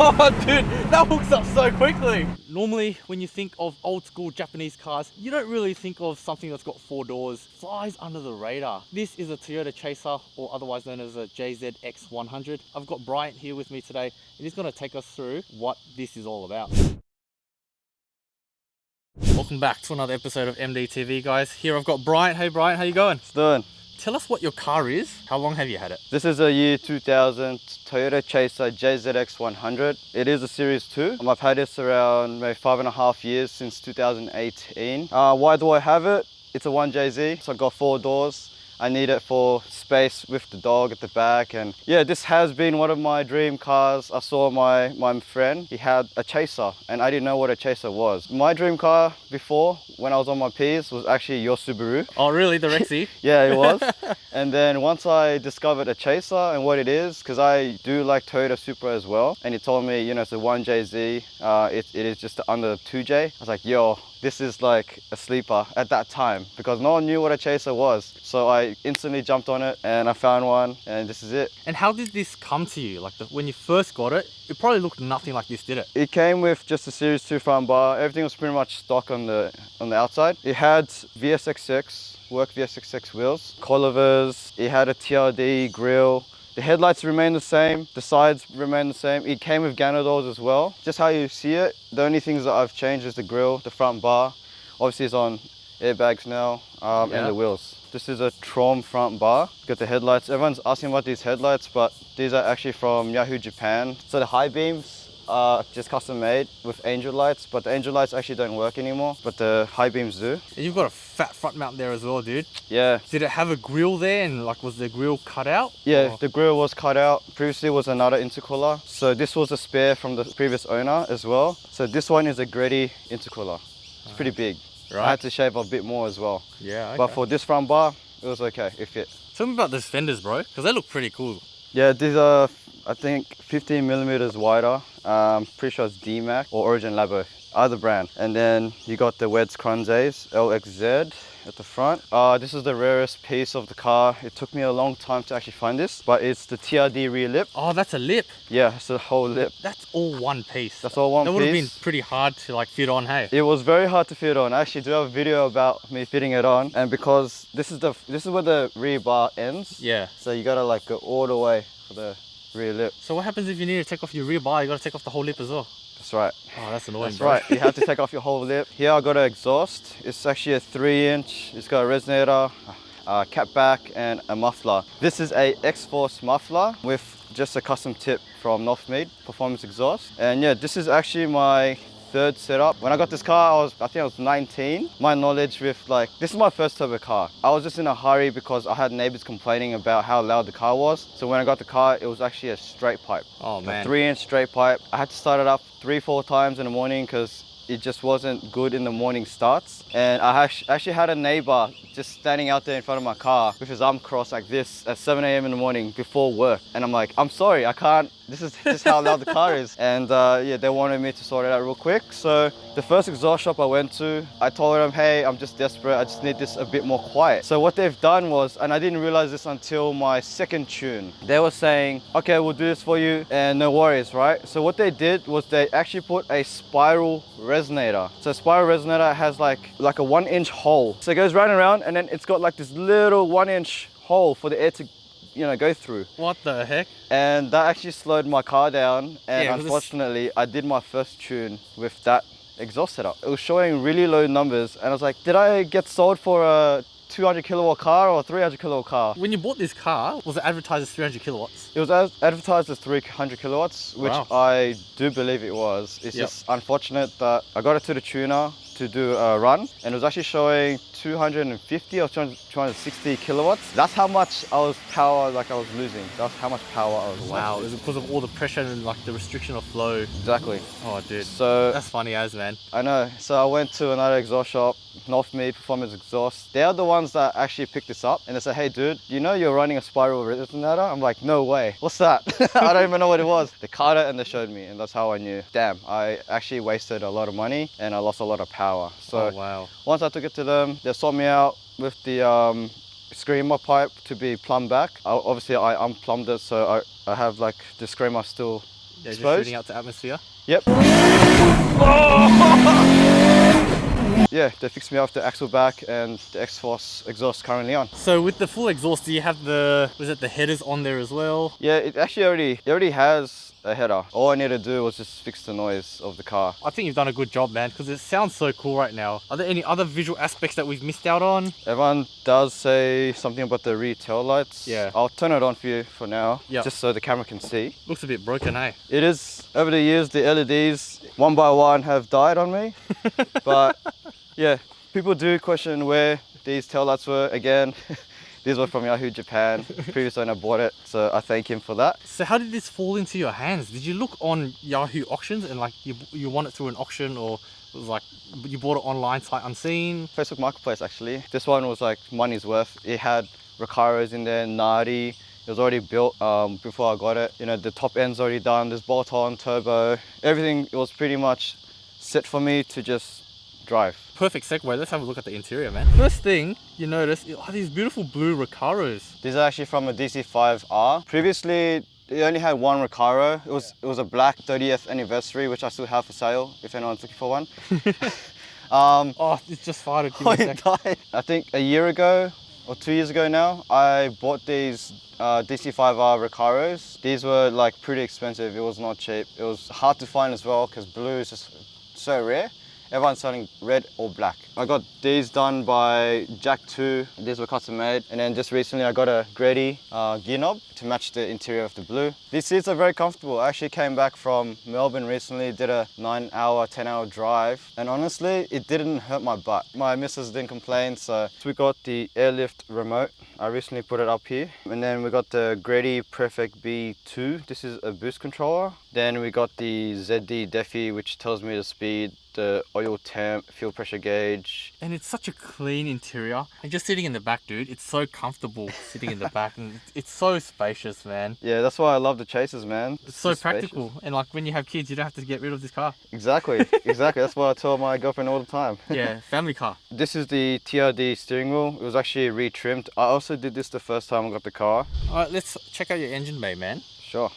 Oh dude, that hooks up so quickly. Normally when you think of old school Japanese cars, you don't really think of something that's got 4 doors. Flies under the radar. This is a Toyota Chaser, or otherwise known as a JZX100. I've got Bryant here with me today, and he's going to take us through what this is all about. Welcome back to another episode of MDTV, guys. Here I've got Bryant. Hey Bryant, how you going? It's doing. Tell us what your car is. How long have you had it? This is a year 2000 Toyota Chaser JZX100. It is a Series 2. I've had this around maybe 5.5 years, since 2018. Why do I have it? It's a 1JZ, so I've got 4 doors. I need it for space with the dog at the back, and yeah, this has been one of my dream cars. I saw my friend, he had a Chaser, and I didn't know what a Chaser was. My dream car before, when I was on my P's, was actually your Subaru. Oh really, the Rexy? Yeah, it was. And then once I discovered a Chaser and what it is, because I do like Toyota Supra as well, and he told me, you know, it's a 1JZ, it is just under 2J. I was like, yo, this is like a sleeper at that time, because no one knew what a Chaser was. So I instantly jumped on it and I found one, and this is it. And how did this come to you? Like when you first got it, it probably looked nothing like this, did it? It came with just a Series 2 front bar. Everything was pretty much stock on the outside. It had VSX6, work VSX6 wheels, coilovers, it had a TRD grille. The headlights remain the same, the sides remain the same. It came with Gano doors as well. Just how you see it, the only things that I've changed is the grille, the front bar. Obviously it's on airbags now, and the wheels. This is a Trom front bar. Got the headlights. Everyone's asking about these headlights, but these are actually from Yahoo Japan. So the high beams are just custom made with angel lights, but the angel lights actually don't work anymore, but the high beams do. And you've got a fat front mount there as well, dude. Yeah. Did it have a grille there, and like was the grille cut out? Yeah, or? The grille was cut out. Previously was another intercooler. So this was a spare from the previous owner as well. So this one is a Greddy intercooler. It's pretty big. Right. I had to shave a bit more as well. Yeah, okay. But for this front bar, it was okay, it fit. Tell me about those fenders, bro, because they look pretty cool. Yeah, these are, I think, 15 millimeters wider. Pretty sure it's D-Mac or Origin Labo, either brand. And then you got the Weds Cronzes LXZ at the front. This is the rarest piece of the car. It took me a long time to actually find this, but it's the TRD rear lip. Oh, that's a lip? Yeah, it's a whole lip. That's all one piece. That's all one piece. That would have been pretty hard to like fit on, hey? It was very hard to fit on. I actually do have a video about me fitting it on, and because this is where the rear bar ends. Yeah. So you gotta like go all the way for the rear lip. So what happens if you need to take off your rear bar? You gotta take off the whole lip as well. That's right. Oh, that's annoying, That's bro. right. You have to take off your whole lip. Here I got an exhaust. It's actually a 3-inch. It's got a resonator, a catback, and a muffler. This is a X-Force muffler with just a custom tip from Northmead Performance Exhaust. And yeah, this is actually my 3rd setup. When I got this car, I think I was 19. My knowledge with this is my first turbo car. I was just in a hurry because I had neighbors complaining about how loud the car was. So when I got the car, it was actually a straight pipe. Oh man. A 3-inch straight pipe. I had to start it up 3-4 times in the morning because it just wasn't good in the morning starts. And I actually had a neighbor just standing out there in front of my car with his arm crossed like this at 7 a.m. in the morning before work. And I'm like, I'm sorry, I can't. This is just how loud the car is. And yeah, they wanted me to sort it out real quick. So the first exhaust shop I went to, I told them, hey, I'm just desperate. I just need this a bit more quiet. So what they've done was, and I didn't realize this until my 2nd tune, they were saying, okay, we'll do this for you and no worries, right? So what they did was they actually put a spiral resonator. So a spiral resonator has like a 1-inch hole. So it goes round and round, and then it's got like this little 1-inch hole for the air to, you know, go through. What the heck? And that actually slowed my car down, and yeah, unfortunately I did my first tune with that exhaust setup. It was showing really low numbers, and I was like, did I get sold for a 200 kilowatt car or a 300 kilowatt car? When you bought this car, was it advertised as 300 kilowatts? It was advertised as 300 kilowatts, which wow. I do believe it was. It's just unfortunate that I got it to the tuner to do a run, and it was actually showing 250 or 260 kilowatts. That's how much I was losing. That's how much power I was losing. Wow, is it because of all the pressure and like the restriction of flow? Exactly. Oh dude, so that's funny as, man. I know. So I went to another exhaust shop, Northmead Performance Exhaust. They're the ones that actually picked this up, and they said, hey dude, you know you're running a spiral resonator? I'm like, no way. What's that? I don't even know what it was. They cut it and they showed me, and that's how I knew. Damn, I actually wasted a lot of money and I lost a lot of power. So oh, wow. Once I took it to them, they sorted me out with the screamer pipe to be plumbed back. Obviously I unplumbed it, so I have like the screamer still Yeah, just exposed. shooting out to atmosphere. Yep. Yeah, they fixed me off the axle back and the X-Force exhaust currently on. So with the full exhaust, do you have the headers on there as well? Yeah, it already has a header. All I need to do was just fix the noise of the car. I think you've done a good job, man, because it sounds so cool right now. Are there any other visual aspects that we've missed out on? Everyone does say something about the rear tail lights. Yeah. I'll turn it on for you for now, Yeah. just so the camera can see. Looks a bit broken, eh? It is. Over the years, the LEDs, one by one, have died on me. But yeah, people do question where these tail lights were. Again, these were from Yahoo Japan. Previous owner bought it, so I thank him for that. So how did this fall into your hands? Did you look on Yahoo auctions and like you won it through an auction, or it was like you bought it online sight unseen? Facebook Marketplace, actually. This one was like money's worth. It had Recaros in there, Nari. It was already built before I got it. You know, the top end's already done. There's bolt-on, turbo. Everything was pretty much set for me to just drive. Perfect segue. Let's have a look at the interior, man. First thing you notice are these beautiful blue Recaros. These are actually from a DC5R. Previously, they only had one Recaro. It was a black 30th anniversary, which I still have for sale if anyone's looking for one. Oh, it's just fired. Give me a sec. Died. I think a year ago or 2 years ago now, I bought these DC5R Recaros. These were like pretty expensive. It was not cheap. It was hard to find as well because blue is just so rare. Everyone's selling red or black. I got these done by Jack 2. These were custom made. And then just recently I got a Grady gear knob to match the interior of the blue. These seats are very comfortable. I actually came back from Melbourne recently, did a 9-hour, 10-hour drive. And honestly, it didn't hurt my butt. My missus didn't complain, so we got the airlift remote. I recently put it up here. And then we got the Grady Perfect B2. This is a boost controller. Then we got the ZD Defi, which tells me the speed, the oil temp, fuel pressure gauge. And it's such a clean interior. And just sitting in the back, dude, it's so comfortable sitting in the back, and it's so spacious, man. Yeah, that's why I love the Chasers, man. It's so just practical. spacious. And like when you have kids, you don't have to get rid of this car. Exactly, exactly. That's what I tell my girlfriend all the time. Yeah, family car. This is the TRD steering wheel. It was actually retrimmed. I also did this the first time I got the car. All right, let's check out your engine bay, man. Sure.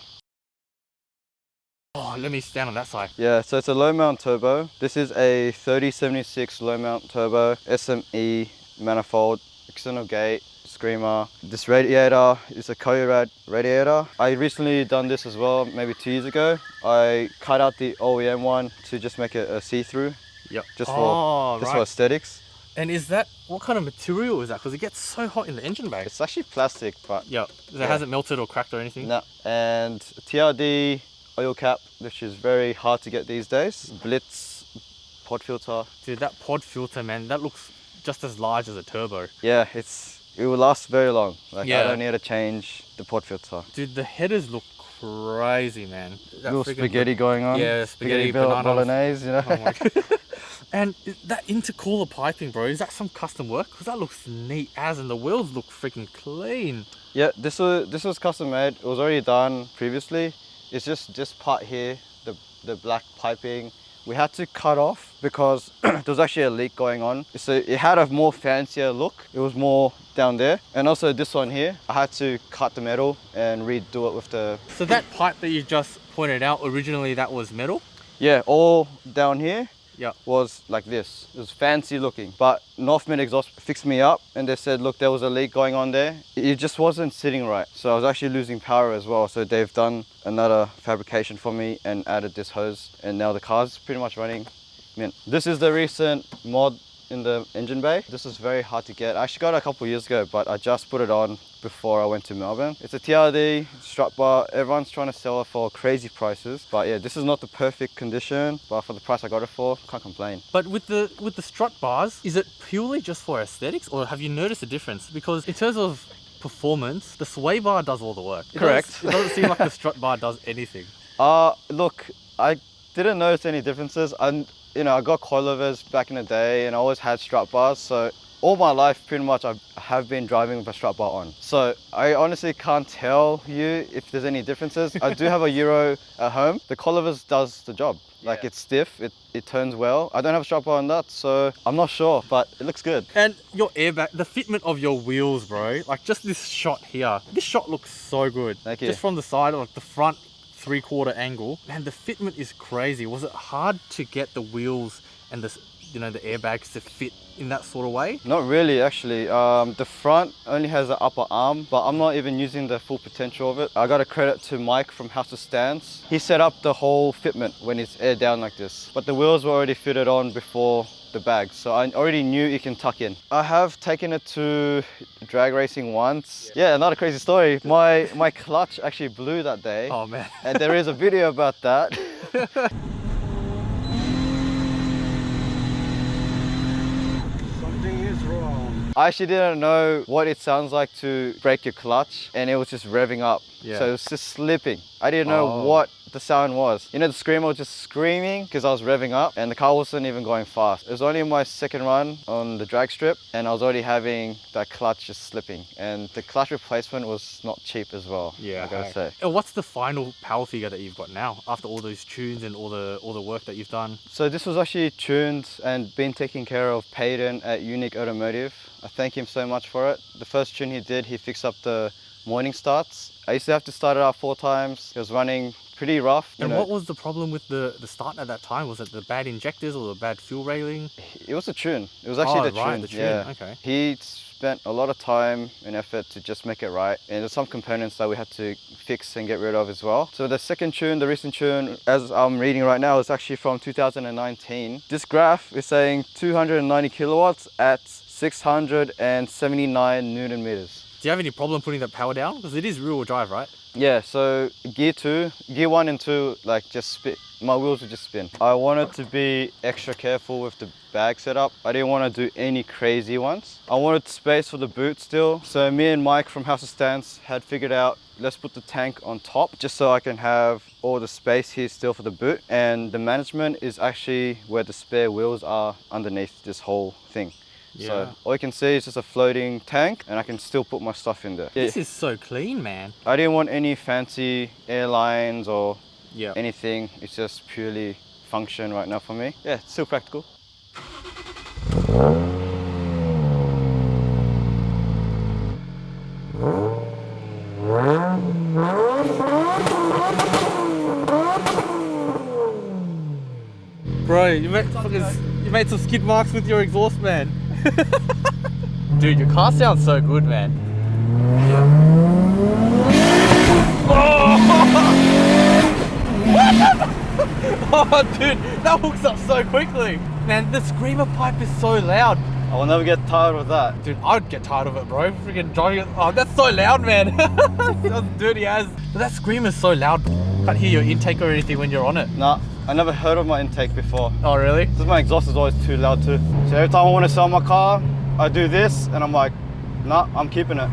Oh, let me stand on that side. Yeah, so it's a low mount turbo. This is a 3076 low mount turbo, SME manifold, external gate, screamer. This radiator is a Coyorad radiator. I recently done this as well, maybe 2 years ago. I cut out the OEM one to just make it a see-through. Yep. Just for aesthetics. And is that, what kind of material is that? Because it gets so hot in the engine bay. It's actually plastic, but Yep. It hasn't melted or cracked or anything? no. And TRD oil cap, which is very hard to get these days. Blitz pod filter. Dude, that pod filter, man, that looks just as large as a turbo. Yeah, it will last very long. Like Yeah. I don't need to change the pod filter. Dude, the headers look crazy, man. That Little friggin' spaghetti going on. Yeah, spaghetti, bolognese, bananas. you know. Oh my God. And that intercooler piping, bro, is that some custom work? Because that looks neat as, and the wheels look freaking clean. Yeah, this was custom made. It was already done previously. It's just this part here, the black piping. We had to cut off because there was actually a leak going on. So it had a more fancier look. It was more down there. And also this one here, I had to cut the metal and redo it with the... So that pipe that you just pointed out, originally that was metal? Yeah, all down here Yeah. was like this. It was fancy looking. But Northmid Exhaust fixed me up and they said, look, there was a leak going on there. It just wasn't sitting right. So I was actually losing power as well. So they've done another fabrication for me and added this hose. And now the car's pretty much running mint. This is the recent mod in the engine bay. This is very hard to get. I actually got it a couple of years ago, but I just put it on before I went to Melbourne. It's a TRD strut bar. Everyone's trying to sell it for crazy prices. But yeah, this is not the perfect condition, but for the price I got it for, can't complain. But with the strut bars, is it purely just for aesthetics, or have you noticed a difference? Because in terms of performance, the sway bar does all the work. Correct. It doesn't seem like the strut bar does anything. Look, I didn't notice any differences. I got coilovers back in the day and I always had strut bars. So all my life, pretty much, I have been driving with a strut bar on. So I honestly can't tell you if there's any differences. I do have a Euro at home. The coilovers does the job. Like it's stiff, it turns well. I don't have a strut bar on that, so I'm not sure, but it looks good. And your airbag, the fitment of your wheels, bro, like just this shot here. This shot looks so good. Thank you. Just from the side, like the front 3/4 angle. Man, the fitment is crazy. Was it hard to get the wheels and the, you know, the airbags to fit in that sort of way? Not really, actually. The front only has an upper arm, but I'm not even using the full potential of it. I got a credit to Mike from House of Stands. He set up the whole fitment when it's aired down like this. But the wheels were already fitted on before the bag, so I already knew it can tuck in. I have taken it to drag racing once. Yeah, not a crazy story. My clutch actually blew that day. Oh man. And there is a video about that. Something is wrong. I actually didn't know what it sounds like to break your clutch, and it was just revving up. Yeah. So it was just slipping. I didn't know what the sound was. You know, the screamer was just screaming because I was revving up and the car wasn't even going fast. It was only my second run on the drag strip and I was already having that clutch just slipping. And the clutch replacement was not cheap as well, I gotta say. And what's the final power figure that you've got now after all those tunes and all the work that you've done? So this was actually tuned and been taken care of Peyton at Unique Automotive. I thank him so much for it. The first tune he did, he fixed up the morning starts. I used to have to start it up 4 times. It was running pretty rough. And what was the problem with the start at that time? Was it the bad injectors or the bad fuel railing? It was the tune. It was actually the tune. Yeah. Okay. He spent a lot of time and effort to just make it right. And there's some components that we had to fix and get rid of as well. So the second tune, the recent tune, as I'm reading right now, is actually from 2019. This graph is saying 290 kilowatts at 679 Newton meters. Do you have any problem putting that power down? Because it is rear-wheel drive, right? Yeah, so gear 1 and 2, like just spin. My wheels would just spin. I wanted to be extra careful with the bag setup. I didn't want to do any crazy ones. I wanted space for the boot still. So me and Mike from House of Stands had figured out, let's put the tank on top just so I can have all the space here still for the boot. And the management is actually where the spare wheels are underneath this whole thing. Yeah. So all you can see is just a floating tank and I can still put my stuff in there. This is so clean, man. I didn't want any fancy airlines or Yeah. anything. It's just purely function right now for me. Yeah, it's still practical. Bro, you made some skid marks with your exhaust, man. Dude, your car sounds so good, man. Oh, dude, that hooks up so quickly. Man, the screamer pipe is so loud. I will never get tired of that. Dude, I'd get tired of it, bro. Freaking driving it. Oh, that's so loud, man. That's dirty as. But that screamer's so loud. Can't hear your intake or anything when you're on it. Nah, I never heard of my intake before. Oh, really? Because my exhaust is always too loud too. So every time I want to sell my car, I do this and I'm like, nah, I'm keeping it.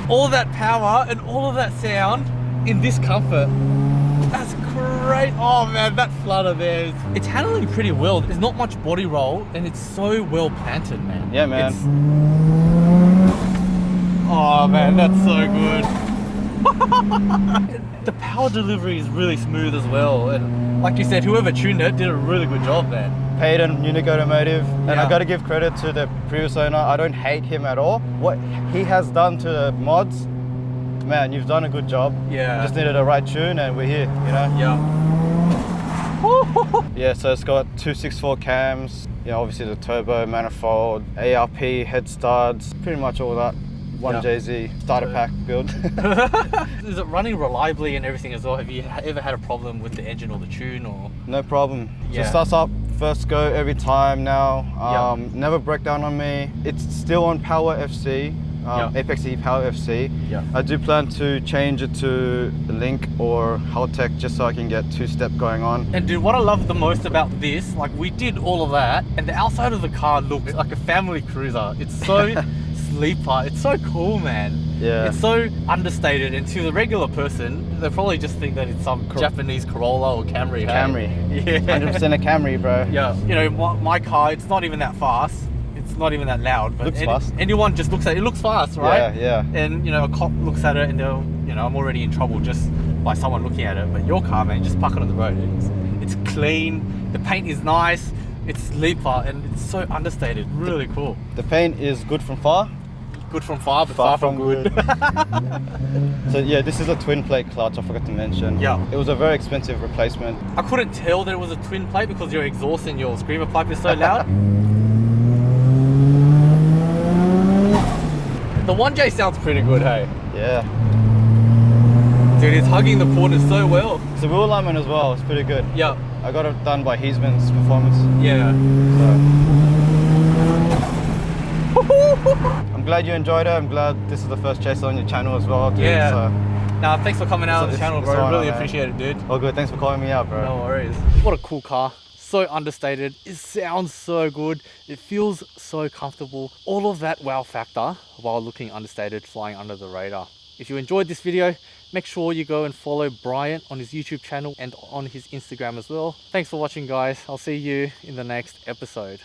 All that power and all of that sound in this comfort. That's great. Oh man, that flutter there. It's handling pretty well. There's not much body roll and it's so well planted, man. Yeah, man. Oh man, that's so good. The power delivery is really smooth as well. And like you said, whoever tuned it did a really good job, man. Peyton, Unique Automotive, and Yeah. I got to give credit to the previous owner. I don't hate him at all. What he has done to the mods, man, you've done a good job. Yeah. Just needed a right tune and we're here, you know? Yeah. Yeah, so it's got 264 cams, you know, obviously the turbo, manifold, ARP, head studs, pretty much all that. One Yeah. JZ starter pack build. Is it running reliably and everything as well? Have you ever had a problem with the engine or the tune or? No problem. Yeah. Just starts up, first go every time now. Yeah. Never broke down on me. It's still on Power FC, Yeah. Apex E Power FC. Yeah. I do plan to change it to Link or Haltech just so I can get 2-step going on. And dude, what I love the most about this, like we did all of that and the outside of the car looks like a family cruiser. It's so sleeper. It's so cool, man. Yeah. It's so understated, and to the regular person, they probably just think that it's some Japanese Corolla or Camry. Hey? Camry. Yeah. 100% a Camry, bro. Yeah. You know, my car, it's not even that fast. It's not even that loud. But Looks fast. anyone just looks at it. It looks fast, right? Yeah, yeah. And you know, a cop looks at it and they'll, you know, I'm already in trouble just by someone looking at it. But your car, man, just park it on the road. It's clean. The paint is nice. It's leaper and it's so understated. Really cool. The paint is good from far. Good from far, but far from good. So yeah, this is a twin plate clutch, I forgot to mention. Yeah. It was a very expensive replacement. I couldn't tell that it was a twin plate because your exhaust and your screamer pipe is so loud. The 1J sounds pretty good, hey? Yeah. Dude, it's hugging the corners so well. It's a wheel alignment as well, it's pretty good. Yeah. I got it done by Heisman's Performance. Yeah. I'm glad you enjoyed it. I'm glad this is the first chaser on your channel as well, dude. Yeah. So, Nah, thanks for coming out on the it's channel, an bro. honor, Really man. appreciate it, dude. all good. Thanks for calling me out, bro. No worries. What a cool car. So understated. It sounds so good. It feels so comfortable. All of that wow factor while looking understated, flying under the radar. If you enjoyed this video, make sure you go and follow Bryant on his YouTube channel and on his Instagram as well. Thanks for watching, guys. I'll see you in the next episode.